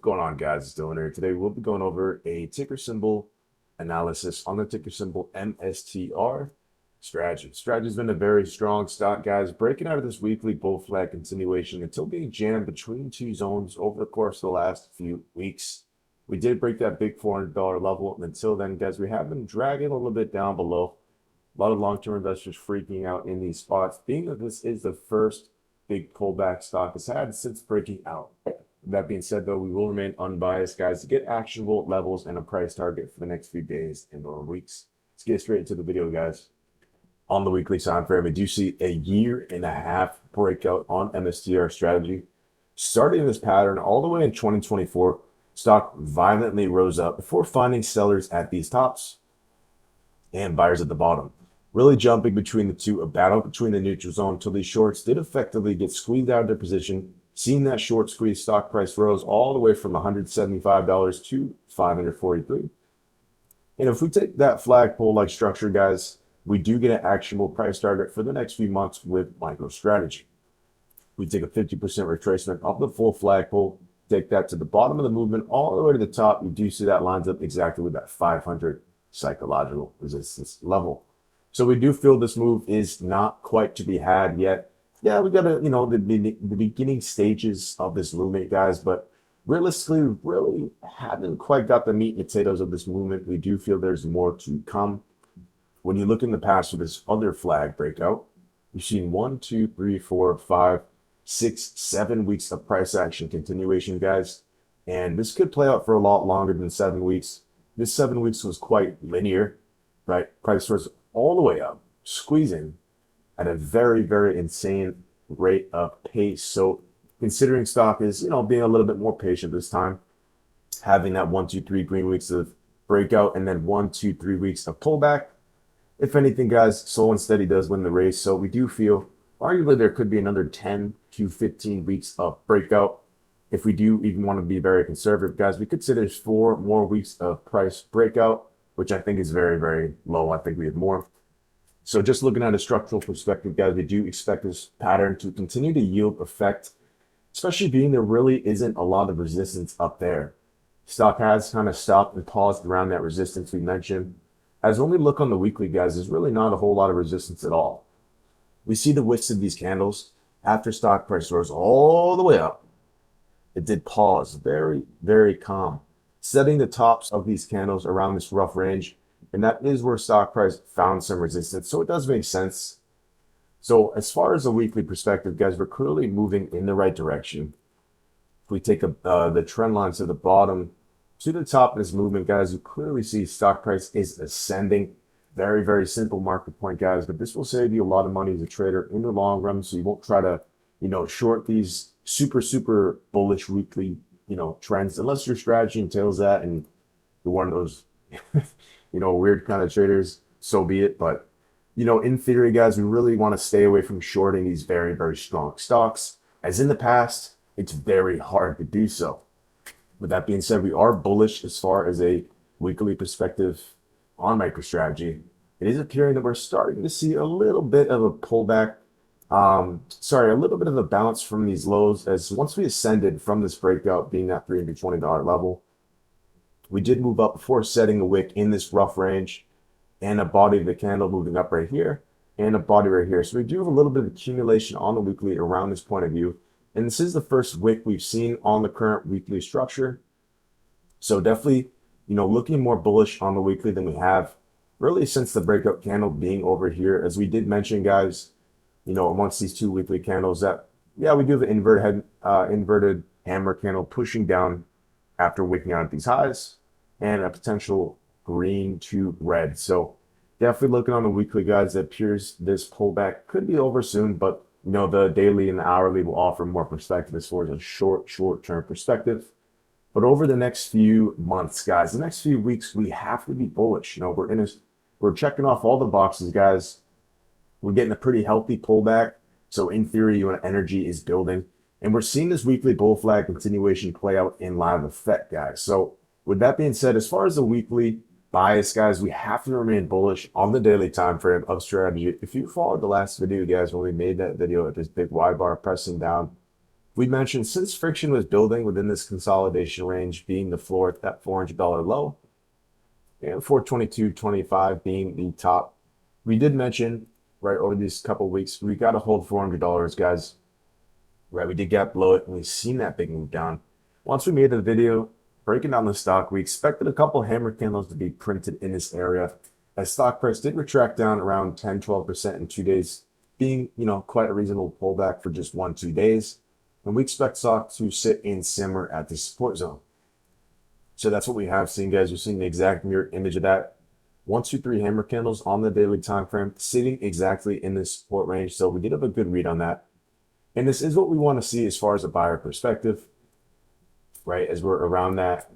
going on, guys? It's Dylan here. Today we'll be going over a ticker symbol analysis on the ticker symbol MSTR strategy. Strategy's been a very strong stock, guys, breaking out of this weekly bull flag continuation until being jammed between two zones over the course of the last few weeks. We did break that big $400 level, and until then, guys, we have been dragging a little bit down below. A lot of long-term investors freaking out in these spots, being that this is the first big pullback stock has had since breaking out. That being said, though, we will remain unbiased, guys, to get actionable levels and a price target for the next few days and or weeks. Let's get straight into the video, guys. On the weekly time frame, we do see a 1.5-year breakout on MSTR strategy. Starting this pattern all the way in 2024, stock violently rose up before finding sellers at these tops and buyers at the bottom. Really jumping between the two, a battle between the neutral zone until these shorts did effectively get squeezed out of their position. Seeing that short squeeze, stock price rose all the way from $175 to $543. And if we take that flagpole-like structure, guys, we do get an actionable price target for the next few months with MicroStrategy. We take a 50% retracement of the full flagpole, take that to the bottom of the movement all the way to the top. You do see that lines up exactly with that 500 psychological resistance level. So we do feel this move is not quite to be had yet. Yeah, we got the beginning stages of this movement, guys, but realistically, we really haven't quite got the meat and potatoes of this movement. We do feel there's more to come. When you look in the past for this other flag breakout, you've seen 1, 2, 3, 4, 5, 6, 7 weeks of price action continuation, guys. And this could play out for a lot longer than 7 weeks. This 7 weeks was quite linear, right? Price was all the way up, squeezing at a very, very insane rate of pace. So considering stock is, being a little bit more patient this time, having that 1, 2, 3 green weeks of breakout and then 1, 2, 3 weeks of pullback. If anything, guys, slow and steady does win the race. So we do feel arguably there could be another 10 to 15 weeks of breakout. If we do even want to be very conservative, guys, we could say there's 4 more weeks of price breakout, which I think is very, very low. I think we have more. So just looking at a structural perspective, guys, we do expect this pattern to continue to yield effect, especially being there really isn't a lot of resistance up there. Stock has kind of stopped and paused around that resistance we mentioned. As when we look on the weekly, guys, there's really not a whole lot of resistance at all. We see the wicks of these candles after stock price rose all the way up. It did pause, very, very calm, setting the tops of these candles around this rough range. And that is where stock price found some resistance. So it does make sense. So as far as a weekly perspective, guys, we're clearly moving in the right direction. If we take the trend line to the bottom to the top of this movement, guys, you clearly see stock price is ascending. Very, very simple market point, guys. But this will save you a lot of money as a trader in the long run. So you won't try to, short these super, super bullish weekly, trends, unless your strategy entails that and you're one of those weird kind of traders, so be it. But, in theory, guys, we really want to stay away from shorting these very, very strong stocks. As in the past, it's very hard to do so. With that being said, we are bullish as far as a weekly perspective on MicroStrategy. It is appearing that we're starting to see a little bit of a pullback. A little bit of a bounce from these lows, as once we ascended from this breakout being that $320 level, we did move up before setting a wick in this rough range and a body of the candle moving up right here and a body right here. So we do have a little bit of accumulation on the weekly around this point of view. And this is the first wick we've seen on the current weekly structure. So definitely, looking more bullish on the weekly than we have really since the breakout candle being over here. As we did mention, guys, amongst these two weekly candles that, yeah, we do have an inverted hammer candle pushing down after wicking out at these highs, and a potential green to red. So definitely looking on the weekly, guys, it appears this pullback could be over soon, but the daily and the hourly will offer more perspective as far as a short-term perspective. But over the next few months, guys, the next few weeks, we have to be bullish. We're checking off all the boxes, guys. We're getting a pretty healthy pullback. So in theory, energy is building. And we're seeing this weekly bull flag continuation play out in live effect, guys. So with that being said, as far as the weekly bias, guys, we have to remain bullish on the daily time frame of strategy. If you followed the last video, guys, when we made that video at this big Y bar pressing down We mentioned since friction was building within this consolidation range being the floor at that $400 low and 422.25 being the top. We did mention right over these couple of weeks, we got to hold $400, guys. Right, we did get below it and we've seen that big move down. Once we made the video breaking down the stock, we expected a couple hammer candles to be printed in this area as stock price did retract down around 10-12% in 2 days, being quite a reasonable pullback for just 1-2 days. And we expect stock to sit and simmer at the support zone. So that's what we have seen, guys. We're seeing the exact mirror image of that. 1, 2, 3 hammer candles on the daily time frame, sitting exactly in this support range. So we did have a good read on that. And this is what we want to see as far as a buyer perspective, right? As we're around that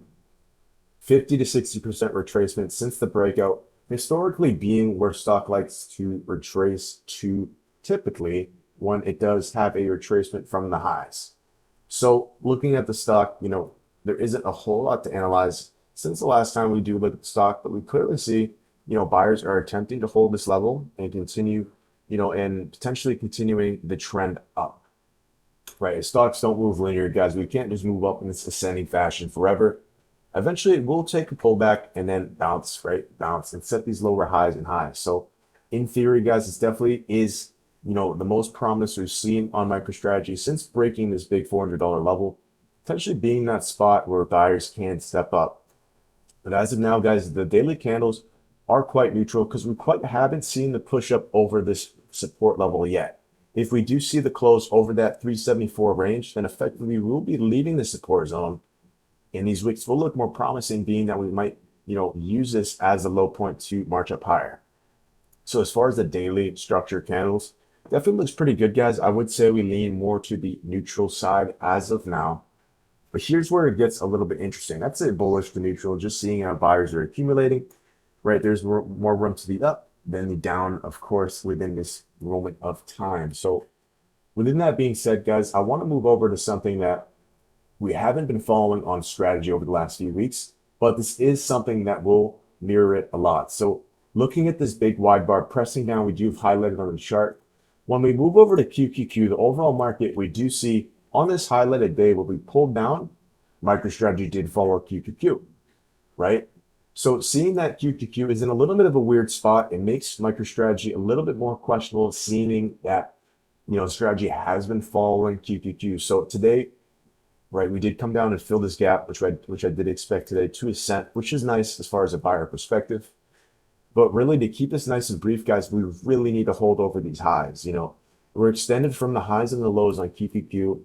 50 to 60% retracement since the breakout, historically being where stock likes to retrace to typically when it does have a retracement from the highs. So looking at the stock, there isn't a whole lot to analyze since the last time we do look at the stock, but we clearly see, buyers are attempting to hold this level and continue, and potentially continuing the trend up. Right, stocks don't move linear, guys. We can't just move up in this ascending fashion forever. Eventually, it will take a pullback and then bounce, right? Bounce and set these lower highs and highs. So, in theory, guys, this definitely is, the most promise we've seen on MicroStrategy since breaking this big $400 level, potentially being that spot where buyers can step up. But as of now, guys, the daily candles are quite neutral because we quite haven't seen the push up over this support level yet. If we do see the close over that 374 range, then effectively we'll be leaving the support zone. And these weeks will look more promising, being that we might, use this as a low point to march up higher. So as far as the daily structure candles, definitely looks pretty good, guys. I would say we lean more to the neutral side as of now. But here's where it gets a little bit interesting. I'd say bullish to neutral, just seeing how buyers are accumulating, right? There's more room to the up than the down, of course, within this moment of time. So within that being said, guys, I want to move over to something that we haven't been following on strategy over the last few weeks, but this is something that will mirror it a lot. So looking at this big wide bar pressing down, we do have highlighted on the chart. When we move over to QQQ, the overall market, we do see on this highlighted day where we pulled down, MicroStrategy did follow QQQ, right? So seeing that QQQ is in a little bit of a weird spot, it makes MicroStrategy a little bit more questionable, seeming that, strategy has been following QQQ. So today, right, we did come down and fill this gap, which I did expect today to a cent, which is nice as far as a buyer perspective. But really, to keep this nice and brief, guys, we really need to hold over these highs. We're extended from the highs and the lows on QQQ.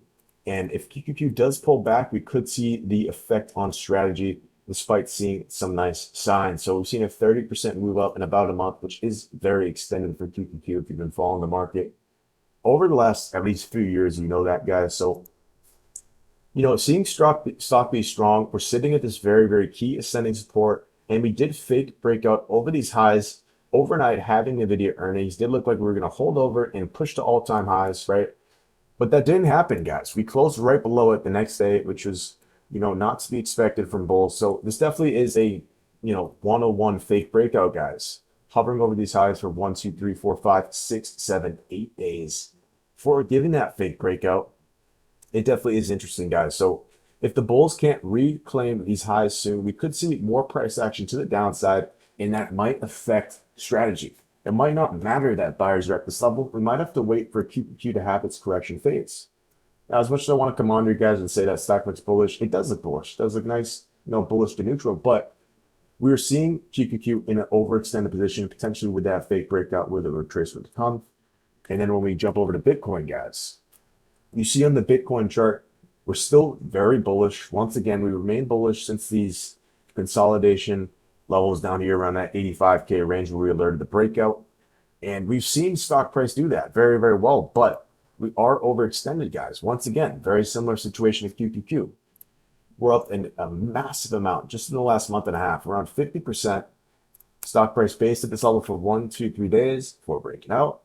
And if QQQ does pull back, we could see the effect on strategy despite seeing some nice signs. So we've seen a 30% move up in about a month, which is very extended for QQQ if you've been following the market over the last at least few years, that, guys. So, seeing stock be strong, we're sitting at this very, very key ascending support, and we did fake breakout over these highs overnight, having NVIDIA earnings. Did look like we were going to hold over and push to all-time highs, right? But that didn't happen, guys. We closed right below it the next day, which was not to be expected from bulls. So this definitely is a, 101 fake breakout, guys. Hovering over these highs for 1, 2, 3, 4, 5, 6, 7, 8 days. For giving that fake breakout, it definitely is interesting, guys. So if the bulls can't reclaim these highs soon, we could see more price action to the downside, and that might affect strategy. It might not matter that buyers are at this level. We might have to wait for QQQ to have its correction phase. Now, as much as I want to come on to you guys and say that stock looks bullish, it does look bullish. It does look nice, bullish to neutral. But we're seeing QQQ in an overextended position, potentially with that fake breakout with a retracement to come. And then when we jump over to Bitcoin, guys, you see on the Bitcoin chart, we're still very bullish. Once again, we remain bullish since these consolidation levels down here around that 85K range where we alerted the breakout. And we've seen stock price do that very, very well. But we are overextended, guys. Once again, very similar situation with QQQ. We're up in a massive amount just in the last month and a half, around 50%. Stock price based at this level for 1, 2, 3 days before breaking out.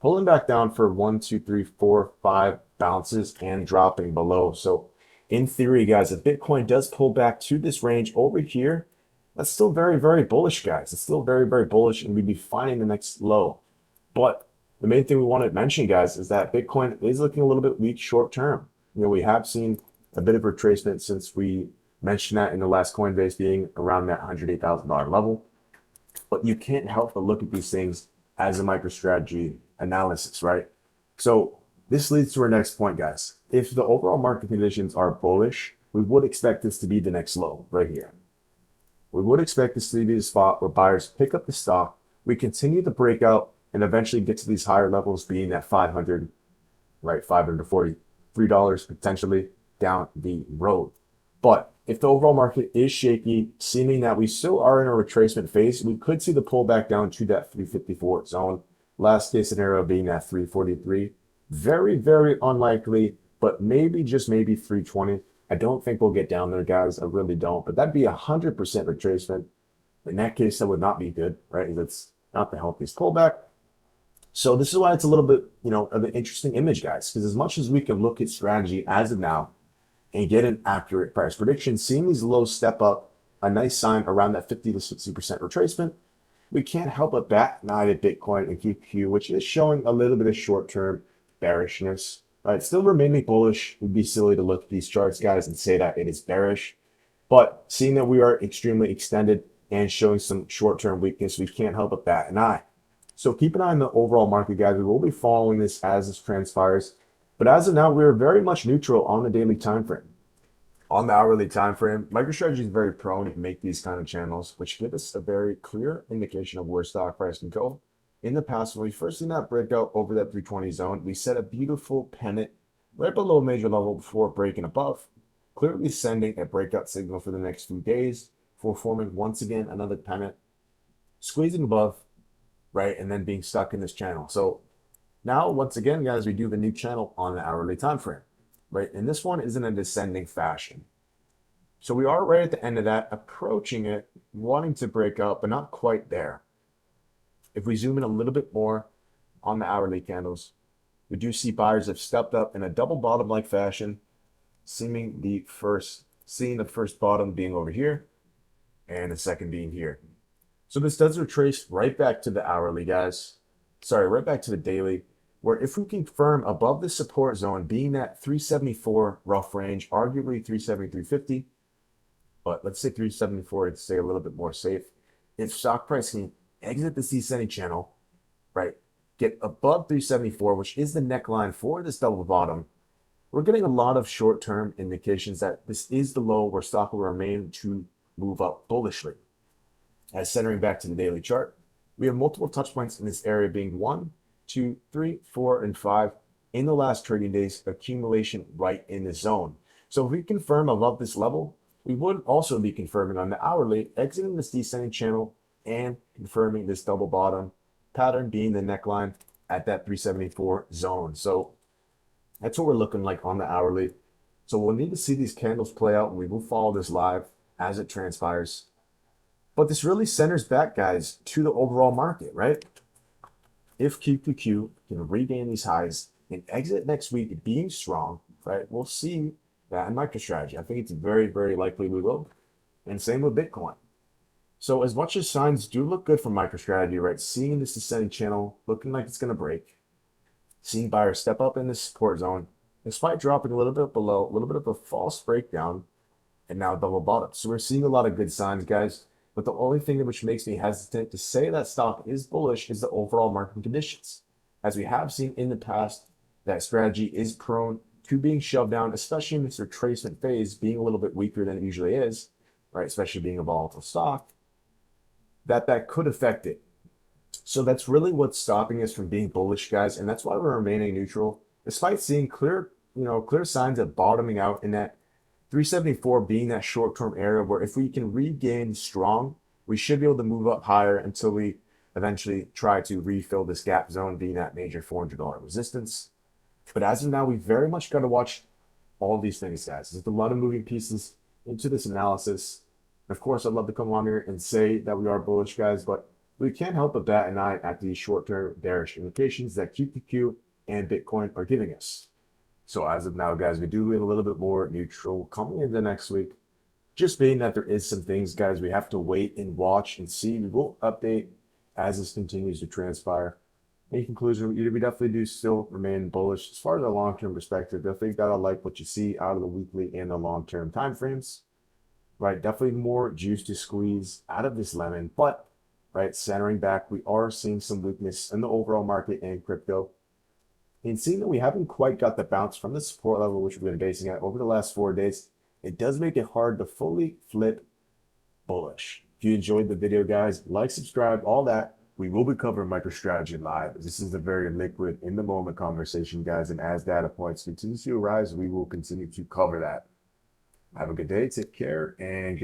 Pulling back down for 1, 2, 3, 4, 5 bounces and dropping below. So in theory, guys, if Bitcoin does pull back to this range over here, that's still very, very bullish, guys. It's still very, very bullish, and we'd be finding the next low. But the main thing we want to mention, guys, is that Bitcoin is looking a little bit weak short term. we have seen a bit of retracement since we mentioned that in the last Coinbase being around that $108,000 level. But you can't help but look at these things as a MicroStrategy analysis, right? So this leads to our next point, guys. If the overall market conditions are bullish, we would expect this to be the next low right here. We would expect this to be the spot where buyers pick up the stock. We continue to break out and eventually get to these higher levels, being at 500, right? $543 potentially down the road. But if the overall market is shaky, seeming that we still are in a retracement phase, we could see the pullback down to that 354 zone. Last case scenario being that 343. Very, very unlikely, but maybe, just maybe 320. I don't think we'll get down there, guys. I really don't. But that'd be 100% retracement. In that case, that would not be good, right? That's not the healthiest pullback. So this is why it's a little bit, of an interesting image, guys. Because as much as we can look at strategy as of now and get an accurate price prediction, seeing these lows step up, a nice sign around that 50 to 60% retracement, we can't help but bat an eye at Bitcoin and QQQ, which is showing a little bit of short-term bearishness. Right, still remaining bullish. It would be silly to look at these charts, guys, and say that it is bearish. But seeing that we are extremely extended and showing some short-term weakness, we can't help but bat an eye. So keep an eye on the overall market, guys. We will be following this as this transpires. But as of now, we're very much neutral on the daily time frame. On the hourly time frame, MicroStrategy is very prone to make these kind of channels, which give us a very clear indication of where stock price can go. In the past, when we first seen that breakout over that 320 zone, we set a beautiful pennant right below major level before breaking above, clearly sending a breakout signal for the next few days for forming once again another pennant, squeezing above, right, and then being stuck in this channel. So now, once again, guys, we do the new channel on the hourly time frame, right? And this one is in a descending fashion. So we are right at the end of that, approaching it, wanting to break out, but not quite there. If we zoom in a little bit more on the hourly candles, we do see buyers have stepped up in a double bottom-like fashion, seeing the first bottom being over here and the second being here. So this does retrace right back to the hourly, guys. Sorry, right back to the daily, where if we confirm above the support zone being that 374 rough range, arguably 370, 350, but let's say 374 to stay a little bit more safe. If stock price can exit the descending channel, right, get above 374, which is the neckline for this double bottom, we're getting a lot of short-term indications that this is the low where stock will remain to move up bullishly. As centering back to the daily chart, we have multiple touch points in this area being 1, 2, 3, 4, and 5 in the last trading days, accumulation right in the zone. So if we confirm above this level, we would also be confirming on the hourly, exiting this descending channel and confirming this double bottom pattern being the neckline at that 374 zone. So that's what we're looking like on the hourly. So we'll need to see these candles play out, and we will follow this live as it transpires. But this really centers back, guys, to the overall market, right? If QQQ can regain these highs and exit next week being strong, right, we'll see that in MicroStrategy. I think it's very, very likely we will. And same with Bitcoin. So as much as signs do look good for MicroStrategy, right, seeing this descending channel looking like it's going to break, seeing buyers step up in the support zone, despite dropping a little bit below, a little bit of a false breakdown, and now double bottom. So we're seeing a lot of good signs, guys. But the only thing which makes me hesitant to say that stock is bullish is the overall market conditions. As we have seen in the past, that strategy is prone to being shoved down, especially in this retracement phase, being a little bit weaker than it usually is, right? Especially being a volatile stock, that could affect it. So that's really what's stopping us from being bullish, guys. And that's why we're remaining neutral, despite seeing clear signs of bottoming out in that 374 being that short-term area where if we can regain strong, we should be able to move up higher until we eventually try to refill this gap zone being that major $400 resistance. But as of now, we very much got to watch all these things, guys. There's a lot of moving pieces into this analysis. Of course, I'd love to come on here and say that we are bullish, guys, but we can't help but bat an eye at these short-term bearish indications that QQQ and Bitcoin are giving us. So as of now, guys, we do leave a little bit more neutral coming into next week. Just being that there is some things, guys, we have to wait and watch and see. We will update as this continues to transpire. In conclusion, we definitely do still remain bullish as far as a long-term perspective. Definitely gotta like what you see out of the weekly and the long-term time frames. Right, definitely more juice to squeeze out of this lemon, but right, centering back, we are seeing some weakness in the overall market and crypto. And seeing that we haven't quite got the bounce from the support level, which we've been basing at over the last 4 days, it does make it hard to fully flip bullish. If you enjoyed the video, guys, like, subscribe, all that. We will be covering MicroStrategy live. This is a very liquid, in the moment conversation, guys. And as data points continue to arise, we will continue to cover that. Have a good day. Take care and